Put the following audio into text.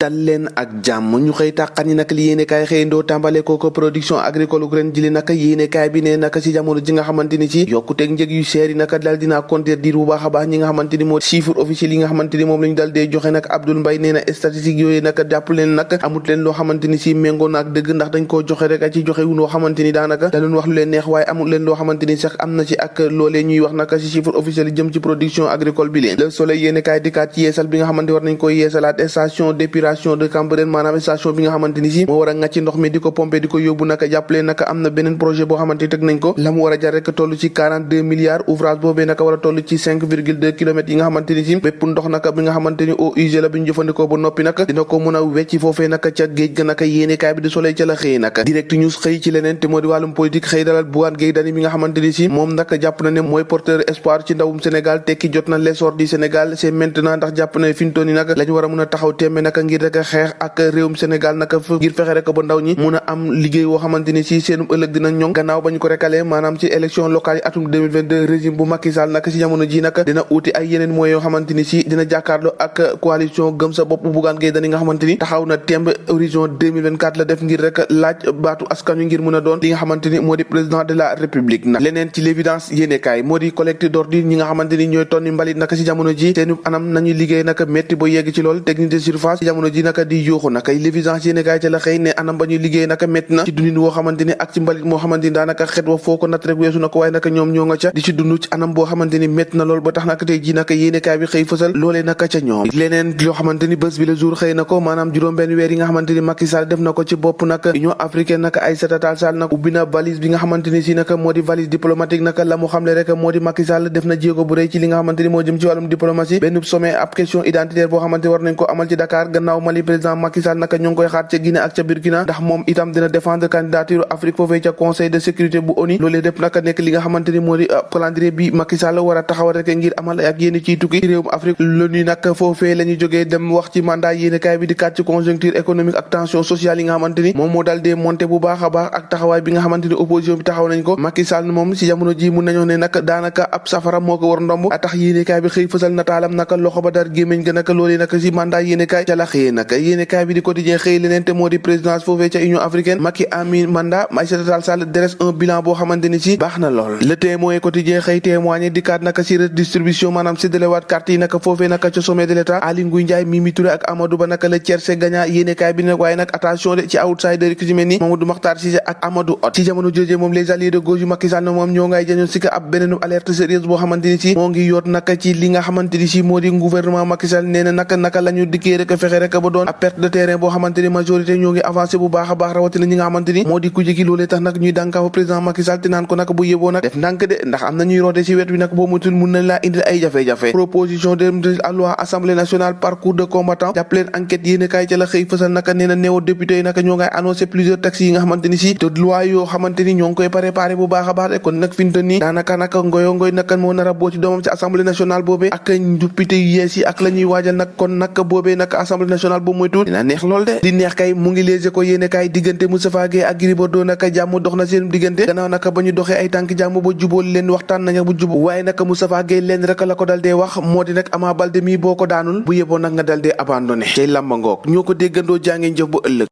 dal leen ak jàmm ñu xëy tàqani nag li yéenekaay xëyandoo tàmbale ko production agricole ren jili nag yéenekaay bi ne nag ci jamono ji nga xamante ni ci yokkuteeg njëg yu seer yi nag daal dinaa contredire bu baax a baax ñi nga xamante ni moo chiffre officiel yi nga xamante ni moom la ñu dal dee joxe nag Abdoul Mbaye nee na statistique yooyu nag jàpp leen nag amut leen loo xamante ni ci méngoo na ak dëgg ndax dañ koo joxe rek a ci joxe wu noo xamante ni daanaka da doon wax lu leen neex waaye amut leen loo xamante ni sax am na ci ak loolee ñuy wax nag ci chiffre officiel yi jëm ci production agricole bi leen Le Soleil yéenekaay dikkaat ci yeesal bi nga xamante war nañ koy yeesalaat station d'épuration de Cambérène maanaam station bi nga xamante ni si moo war a ngàcc ndox mi di ko pomper di ko yóbbu naka jàppale naka am na beneen projet boo xamante ni teg nañ ko la mu war a jar rek toll ci 42 milliards ouvrage boobee naka war a toll ci 5,2 kilomètres yi nga xamante ni si bépp ndox naka bi nga xamante ni eau usée la bi ñu jëfandikoo ba noppi naka dina ko mën a wecci foofee naka ca géej ga naka yéenekaay bi di Soleil ca la xëy naka Direct News xëy ci leneen te moo di wàllum politique xëy dalal Bougane Gueye Dany mi nga xamante ni si moom naka jàpp na ne mooy porteur espoir ci ndawum Sénégal tekki jot na l'essor du Sénégal c'est maintenant ndax jàpp na fi ñu toll nii naka la ñu war a mën a taxaw téeme naka ngir rek xeex ak réewum Sénégal naka ngir fexe rek ba ndaw ñi mun a am liggéey woo xamante ni si seenum ëllëg dina ñoŋ gannaaw ba ñu ko rekalee maanaam ci élection locale yi atum 2022 régime bu Macky Sall naka si jamono ji naka dina uuti ay yeneen moyens yoo xamante ni si dina jàkkaarloo ak coalition gëm sa bopp Bougane Gueye Dany nga xamante ni taxaw na temb horizon 2024 la def ngir rek laaj baatu askan wi ngir mun a doon li nga xamante ni moo di président de la république nag leneen ci l'évidence yéenekaay moo di collecte d'ordures ñi nga xamante ni ñooy tonni mbalit naka si jamono ji seenu anam nañuy liggéey naka métti ba yegg ci lool technique de surface si jamono ji naka di yuuxu naka l'évidence yéenekaay ca la xëy ne anam ba ñuy liggéey naka métti na ci dundin woo xamante ni ak ci mbalit moo xamante ni daanaka xet wa foo ko natt rek weesu na ko waaye naka ñoom ñoo nga ca di ci dund ci anam boo xamante ni métti na lool ba tax naka tey ji naka yéenekaay bi xëy fësal loolee naka ca ñoom leneen loo xamante ni bés bi le jour xëy na ko maanaam juróom-benn weer yi nga xamante ni Macky Sall def na ko ci bopp naka Union africaine naka Aïssata Tall Sall nag ubbi na valise bi nga xamante ni si naka moo di valise diplomatique naka la mu xamle rek moo di Macky Sall def na jéego bu rëy ci li nga xamante ni moo jëm ci wàllum diplomatie benn sommet ab question identitaire boo xamante war nañ ko amal ci Dakar gannaaw Mali président Macky Sall naka ñoo ngi koy xaar ca Guinée ak ca Burkina ndax moom itam dina défendre candidature Afrique foofee ca conseil de sécurité bu ONU loolee lépp naka nekk li nga xamante ni moo di calendrier bi Macky Sall war a taxawal rek ngir amal ak yéen ciy tukki ci réewum Afrique l'ONU nag foofee la ñu jógee dem wax ci mandat yéenekaay bi di kat ci conjoncture économique ak tension sociale yi nga xamante ni moom moo dal dee monté bu baax a baax ak taxawaay bi nga xamante ni opposition bi taxaw nañ ko Macky Sall moom si jamono ji mun nañoo ne nag daanaka ab safara moo ko war ndomb a tax yéenekaay bi xëy fësal nataalam naka loxo ba dar gémmiñ ga naka loolee naka si mandat yéenekaay ca la xëyee naka yéenekaay bi di quotidien xëy leneen te moo di présidence foofee ca Union africaine Macky ami mandat Aïssata Tall Sall dresse un bilan boo xamante ni si baax na lool Le Témoin quotidien xëy témoigné dikkaat naka si redistribution maanaam séddalewaat carte yi naka foofee naka ca sommet de l'état Aly Ngouille Ndiaye Mimi Touré ak Amadou Ba naka la tiercé gagnant yéenekaay bi nag waaye nag attention de ci outsider yi ci mel ni Mamadou Makhtar Cissé ak Amadou Hott ci jamono jooje moom les alliés de gauche yu Macky Sall na moom ñoo ngay jañoon si ka ab beneen alerte sérieuse boo xamante ni si moo ngi yoot naka ci li nga xamante ni si moo di gouvernement Macky Sall nee na naka la ñu dikkee rek fexe rek ba doon ab perte de terrain boo xamante ni majorité ñoo ngi avancé bu baax a baax rawatina ñi nga xamante ni moo di ku jigi loolee tax nag ñuy dànkaafu président Macky Sall te naan ko nag bu yeboo nag def ndànk de ndax am na ñuy roote si wet wi nag boo mutul mun nañ laa indil ay jafe-jafe proposition de loi assemblée nationale parcours de combattant jàpp leen enquête yéen kaay ca la xëy fësal naka nee na néew député yi naka ñoo ngay annoncé plusieurs textes yi nga xamante ni si te loi yoo xamante ni ñoo ngi koy préparé bu baax a baax de kon nag fi mu toll nii daanaka naka ngoyo ngoy naka moo nar a boo ci doomam ci assemblée nationale boobee ak député yu yees yi ak la ñuy waajal nag kon nag boobee nag assemblée nationale boobu moytuwul dina neex lool de di neex kay mu ngi léegi ko yéene kay diggante Moustapha Gueye ak Gris Bordeaux naka jàmm dox na seen diggante gannaaw naka ba ñu doxee ay tànk jàmm ba jubóol leen waxtaan nañu bu jubóo waaye naka Moustapha Gueye leen rek la ko dal dee wax moo di nag Ama Baldé mi boo ko daanul bu yeboo nag nga dal dee abandonné cay làmba ngoog ñoo ko déggandoo jàngeen jëf bu ëllëg